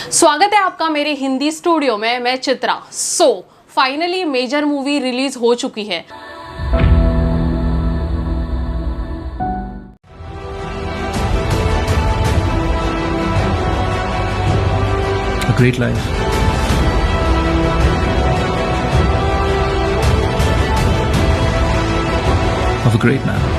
स्वागत है आपका मेरे हिंदी स्टूडियो में। मैं Chitra. Finally major movie release हो चुकी है। A great life. Of a great man.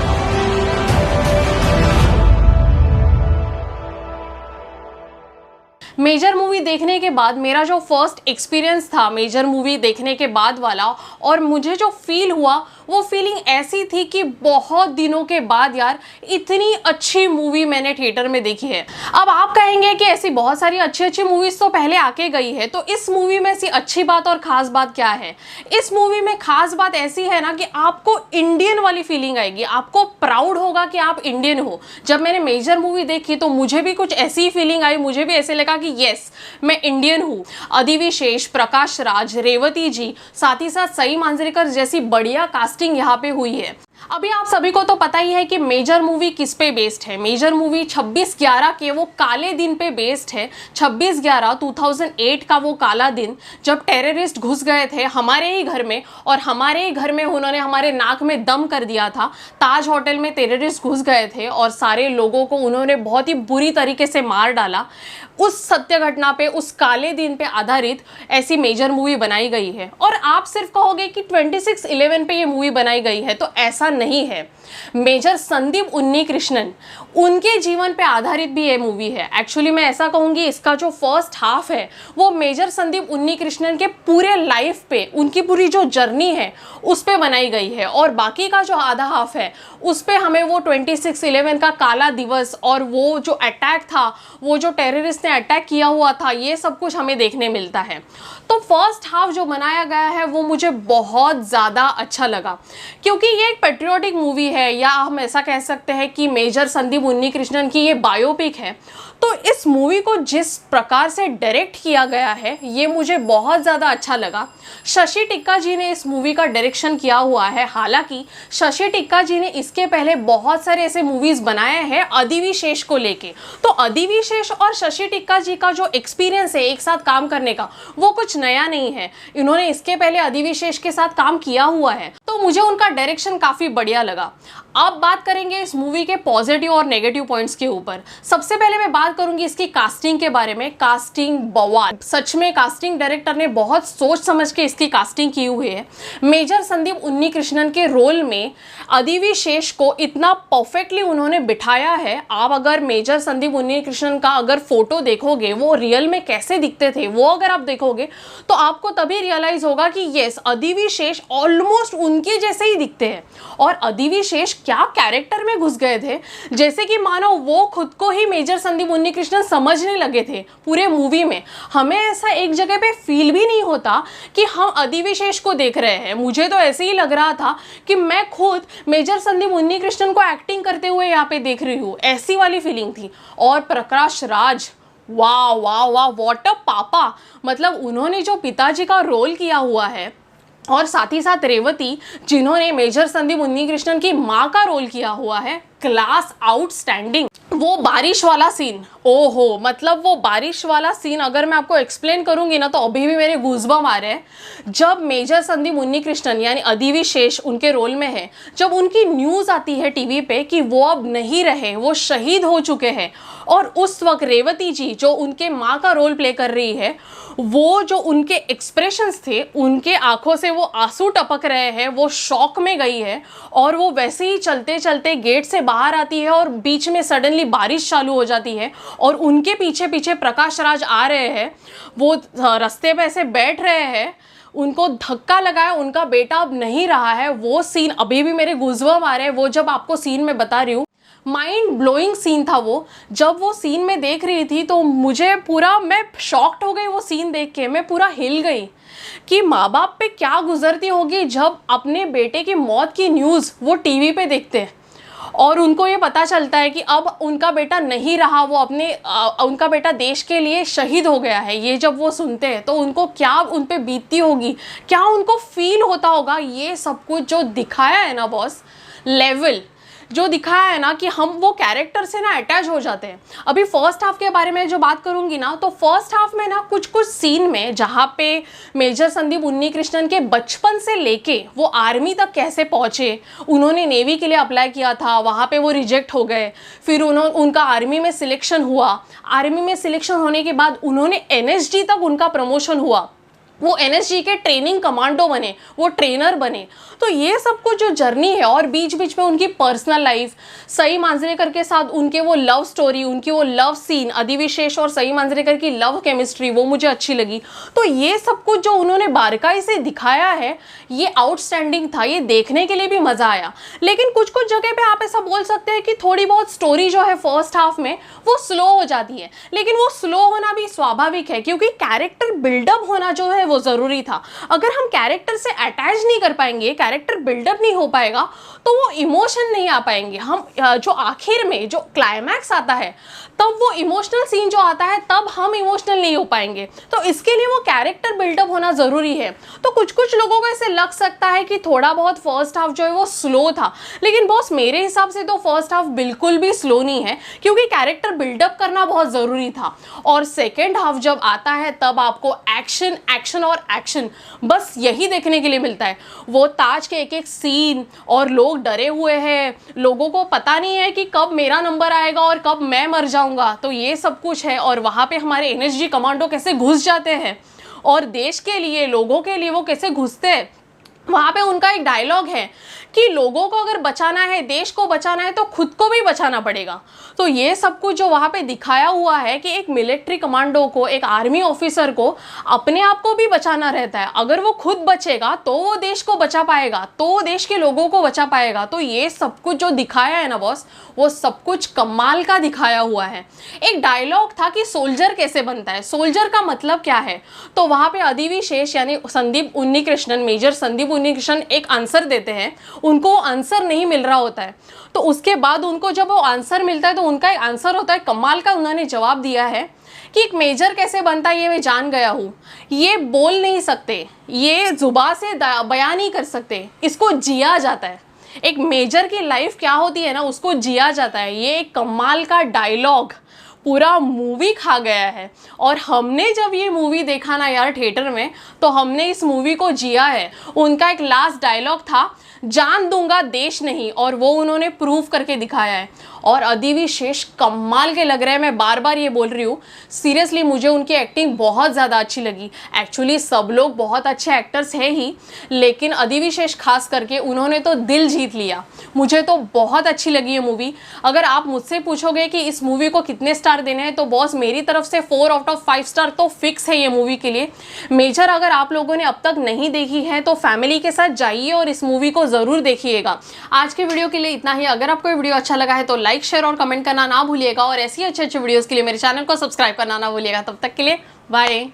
Major movie देखने के बाद मेरा जो फर्स्ट एक्सपीरियंस था मेजर मूवी देखने के बाद वाला, और मुझे जो फील हुआ वो फीलिंग ऐसी थी कि बहुत दिनों के बाद यार इतनी अच्छी मूवी मैंने थिएटर में देखी है। अब आप कहेंगे कि ऐसी बहुत सारी अच्छी अच्छी मूवीज तो पहले आके गई है, तो इस मूवी में ऐसी अच्छी बात और खास बात क्या है? इस मूवी में खास बात ऐसी है ना कि आपको इंडियन वाली फीलिंग आएगी, आपको प्राउड होगा कि आप इंडियन हो। जब मैंने मेजर मूवी देखी तो मुझे भी कुछ ऐसी फीलिंग आई, मुझे भी ऐसे लगा कि यस मैं इंडियन हूँ। अधिविशेष, प्रकाश राज, रेवती जी, साथ ही साथ सई मांजरेकर जैसी बढ़िया कास्टिंग यहाँ पे हुई है। अभी आप सभी को तो पता ही है कि मेजर मूवी किस पे बेस्ड है। मेजर मूवी 26/11 के वो काले दिन पे बेस्ड है। 26/11/2008 का वो काला दिन जब टेररिस्ट घुस गए थे हमारे ही घर में, और हमारे ही घर में उन्होंने हमारे नाक में दम कर दिया था। ताज होटल में टेररिस्ट घुस गए थे और सारे लोगों को उन्होंने बहुत ही बुरी तरीके से मार डाला। उस सत्य घटना पे, उस काले दिन पे आधारित ऐसी मेजर मूवी बनाई गई है। और आप सिर्फ कहोगे कि 26/11 पे ये मूवी बनाई गई है, तो ऐसा नहीं है। मेजर संदीप उन्नीकृष्णन, उनके जीवन पे आधारित भी ये मूवी है। एक्चुअली मैं ऐसा कहूँगी, इसका जो फर्स्ट हाफ है वो मेजर संदीप उन्नीकृष्णन के पूरे लाइफ पे, उनकी पूरी जो जर्नी है उस पे बनाई गई है, और बाकी का जो आधा हाफ है उस पे हमें वो 26/11 का काला दिवस और वो जो अटैक था, वो जो टेररिस्ट ने अटैक किया हुआ था, ये सब कुछ हमें देखने मिलता है। तो फर्स्ट हाफ जो बनाया गया है वो मुझे बहुत ज़्यादा अच्छा लगा, क्योंकि ये एक पेट्रियोटिक मूवी है, या हम ऐसा कह सकते हैं कि मेजर संदीप उन्नीकृष्णन की ये बायोपिक है। तो इस मूवी को जिस प्रकार से डायरेक्ट किया गया है ये मुझे बहुत ज़्यादा अच्छा लगा। शशि टिक्का जी ने इस मूवी का डायरेक्शन किया हुआ है। हालांकि शशि टिक्का जी ने इसके पहले बहुत सारे ऐसे मूवीज़ बनाए हैं अधिविशेष को लेके, तो अधिविशेष और शशि टिक्का जी का जो एक्सपीरियंस है एक साथ काम करने का, वो कुछ नया नहीं है। इन्होंने इसके पहले अधिविशेष के साथ काम किया हुआ है, तो मुझे उनका डायरेक्शन काफ़ी बढ़िया लगा। अब बात करेंगे इस मूवी के पॉजिटिव और नेगेटिव पॉइंट्स के ऊपर। सबसे पहले मैं बात करूंगी इसकी कास्टिंग के बारे में। कास्टिंग बवाल, सच में कास्टिंग डायरेक्टर ने बहुत सोच समझ के इसकी कास्टिंग की हुई है। मेजर संदीप उन्नीकृष्णन के रोल में अधिविशेष को इतना परफेक्टली उन्होंने बिठाया है। आप अगर मेजर संदीप उन्नीकृष्णन का अगर फोटो देखोगे, वो रियल में कैसे दिखते थे, वो अगर आप देखोगे तो आपको तभी रियलाइज होगा कि यस, अधिविशेष ऑलमोस्ट उनके जैसे ही दिखते हैं। और अधिविशेष क्या कैरेक्टर में घुस गए थे, जैसे कि मानो वो खुद को ही मेजर संदीप उन्नीकृष्णन समझने लगे थे। पूरे मूवी में हमें ऐसा एक जगह पे फील भी नहीं होता कि हम अधिविशेष को देख रहे हैं। मुझे तो ऐसे ही लग रहा था कि मैं खुद मेजर संदीप उन्नीकृष्णन को एक्टिंग करते हुए यहाँ पे देख रही हूँ, ऐसी वाली फीलिंग थी। और प्रकाश राज, वाह वाह वाह, व्हाट अ पापा, मतलब उन्होंने जो पिताजी का रोल किया हुआ है, और साथ ही साथ रेवती जिन्होंने मेजर संदीप उन्नीकृष्णन की माँ का रोल किया हुआ है, क्लास आउटस्टैंडिंग। वो बारिश वाला सीन, ओहो, मतलब वो बारिश वाला सीन अगर मैं आपको एक्सप्लेन करूंगी ना तो अभी भी मेरे गूज़बम्प आ रहे हैं। जब मेजर संदीप उन्नीकृष्णन यानी अधिविशेष उनके रोल में है, जब उनकी न्यूज़ आती है टीवी पे कि वो अब नहीं रहे, वो शहीद हो चुके हैं, और उस वक्त रेवती जी जो उनके माँ का रोल प्ले कर रही है, वो जो उनके एक्सप्रेशंस थे, उनके आंखों से वो आंसू टपक रहे हैं, वो शॉक में गई है। और वो वैसे ही चलते चलते गेट से बाहर आती है और बीच में सडनली बारिश चालू हो जाती है, और उनके पीछे पीछे प्रकाश राज आ रहे हैं। वो रास्ते पे ऐसे बैठ रहे हैं, उनको धक्का लगा है, उनका बेटा अब नहीं रहा है। वो सीन अभी भी मेरे गूज़बम्प आ रहे हैं। वो जब आपको सीन में बता रही हूँ, माइंड ब्लोइंग सीन था वो। जब वो सीन में देख रही थी तो मुझे पूरा, मैं शॉक्ड हो गई वो सीन देख के, मैं पूरा हिल गई कि माँ बाप पे क्या गुजरती होगी जब अपने बेटे की मौत की न्यूज़ वो टीवी पे देखते हैं, और उनको ये पता चलता है कि अब उनका बेटा नहीं रहा, वो उनका बेटा देश के लिए शहीद हो गया है। ये जब वो सुनते हैं तो उनको क्या उन पे बीतती होगी, क्या उनको फील होता होगा। ये सब कुछ जो दिखाया है ना बॉस, लेवल जो दिखाया है ना कि हम वो कैरेक्टर से ना अटैच हो जाते हैं। अभी फर्स्ट हाफ के बारे में जो बात करूंगी ना, तो फर्स्ट हाफ में ना कुछ कुछ सीन में जहाँ पे मेजर संदीप उन्नीकृष्णन के बचपन से लेके वो आर्मी तक कैसे पहुँचे, उन्होंने नेवी के लिए अप्लाई किया था, वहाँ पे वो रिजेक्ट हो गए, फिर उनका आर्मी में सिलेक्शन हुआ, आर्मी में सिलेक्शन होने के बाद उन्होंने NSG तक उनका प्रमोशन हुआ, वो NSG के ट्रेनिंग कमांडो बने, वो ट्रेनर बने। तो ये सब कुछ जो जर्नी है, और बीच बीच में उनकी पर्सनल लाइफ, सई मांजरेकर के साथ उनके वो लव स्टोरी, उनकी वो लव सीन, अधिविशेष और सई मांजरेकर की लव केमिस्ट्री, वो मुझे अच्छी लगी। तो ये सब कुछ जो उन्होंने बारीकाई से दिखाया है, ये आउटस्टैंडिंग था, ये देखने के लिए भी मज़ा आया। लेकिन कुछ कुछ जगह पे आप ऐसा बोल सकते हैं कि थोड़ी बहुत स्टोरी जो है फर्स्ट हाफ में वो स्लो हो जाती है, लेकिन वो स्लो होना भी स्वाभाविक है, क्योंकि कैरेक्टर बिल्डअप होना जो है वो ज़रूरी था। अगर हम कैरेक्टर से अटैच नहीं कर पाएंगे, कैरेक्टर बिल्डअप नहीं हो पाएगा, तो वो इमोशन नहीं आ पाएंगे। हम जो आखिर में जो क्लाइमैक्स आता है, तब वो इमोशनल सीन जो आता है, तब हम इमोशनल नहीं हो पाएंगे। तो इसके लिए वो कैरेक्टर बिल्डअप होना ज़रूरी है। तो कुछ कुछ लोगों को ऐसे लग सकता है कि थोड़ा बहुत फर्स्ट हाफ जो है वो स्लो था, लेकिन बॉस मेरे हिसाब से तो फर्स्ट हाफ बिल्कुल भी स्लो नहीं है, क्योंकि कैरेक्टर बिल्डअप करना बहुत ज़रूरी था। और सेकेंड हाफ जब आता है, तब आपको एक्शन एक्शन और एक्शन, बस यही देखने के लिए मिलता है। वो ताज के एक एक सीन, और लोग डरे हुए हैं, लोगों को पता नहीं है कि कब मेरा नंबर आएगा और कब मैं मर जाऊंगा, तो ये सब कुछ है। और वहाँ पे हमारे NSG कमांडो कैसे घुस जाते हैं, और देश के लिए, लोगों के लिए वो कैसे घुसते हैं। वहाँ पे उनका एक डायलॉग है कि लोगों को अगर बचाना है, देश को बचाना है, तो खुद को भी बचाना पड़ेगा। तो ये सब कुछ जो वहाँ पे दिखाया हुआ है कि एक मिलिट्री कमांडो को, एक आर्मी ऑफिसर को अपने आप को भी बचाना रहता है। अगर वो खुद बचेगा तो वो देश को बचा पाएगा, तो वो देश के लोगों को बचा पाएगा। तो ये सब कुछ जो दिखाया है ना बॉस, वो सब कुछ कमाल का दिखाया हुआ है। एक डायलॉग था कि सोल्जर कैसे बनता है, सोल्जर का मतलब क्या है, तो वहाँ पे अधिविशेष यानी संदीप उन्नीकृष्णन, मेजर संदीप उन्नीकृष्णन एक आंसर देते हैं, उनको आंसर नहीं मिल रहा होता है। तो उसके बाद उनको जब वो आंसर मिलता है, तो उनका एक आंसर होता है कमाल का। उन्होंने जवाब दिया है कि एक मेजर कैसे बनता है ये मैं जान गया हूँ, ये बोल नहीं सकते, ये जुबान से बयान नहीं कर सकते, इसको जिया जाता है। एक मेजर की लाइफ क्या होती है ना, उसको जिया जाता है। ये एक कमाल का डायलॉग पूरा मूवी खा गया है। और हमने जब ये मूवी देखा ना यार थिएटर में, तो हमने इस मूवी को जिया है। उनका एक लास्ट डायलॉग था, जान दूंगा देश नहीं, और वो उन्होंने प्रूव करके दिखाया है। और अधिविशेष कमाल के लग रहे हैं, मैं बार बार ये बोल रही हूँ, सीरियसली मुझे उनकी एक्टिंग बहुत ज़्यादा अच्छी लगी। एक्चुअली सब लोग बहुत अच्छे एक्टर्स हैं ही, लेकिन अधिविशेष खास करके उन्होंने तो दिल जीत लिया। मुझे तो बहुत अच्छी लगी ये मूवी। अगर आप मुझसे पूछोगे कि इस मूवी को कितने स्टार देने हैं, तो बॉस मेरी तरफ से 4 आउट ऑफ 5 स्टार तो फिक्स है ये मूवी के लिए। मेजर अगर आप लोगों ने अब तक नहीं देखी है, तो फैमिली के साथ जाइए और इस मूवी को ज़रूर देखिएगा। आज के वीडियो के लिए इतना ही। अगर आपको ये वीडियो अच्छा लगा है तो लाइक, शेयर और कमेंट करना ना भूलिएगा, और ऐसी अच्छे वीडियोस के लिए मेरे चैनल को सब्सक्राइब करना ना भूलिएगा। तब तक के लिए बाय।